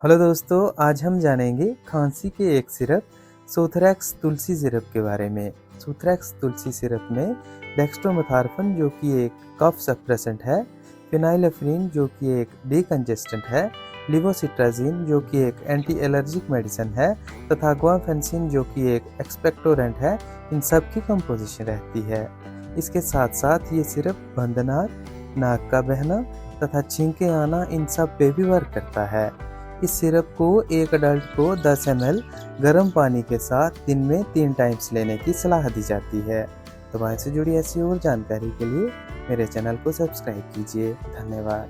Hello दोस्तों, आज हम जानेंगे खांसी के एक सिरप सोथरैक्स तुलसी सिरप के बारे में। सोथरैक्स तुलसी सिरप में डेक्स्ट्रोमेथार्फन जो कि एक कफ सप्रेसेंट है, फिनाइलेफ्रिन जो कि एक डीकंजेस्टेंट है, लिवोसिट्राजिन जो कि एक एंटी एलर्जिक मेडिसिन है तथा गुआफेंसिन जो कि एक एक्सपेक्टोरेंट है। इन सब की कंपोजिशन रहती है। इसके साथ साथ ये सिरप बंदनार, नाक का बहना तथा छींके आना इन सब पे भी वर्क करता है। इस सिरप को एक अडल्ट को 10 ml गर्म पानी के साथ दिन में 3 टाइम्स लेने की सलाह दी जाती है। दवाई से जुड़ी ऐसी और जानकारी के लिए मेरे चैनल को सब्सक्राइब कीजिए। धन्यवाद।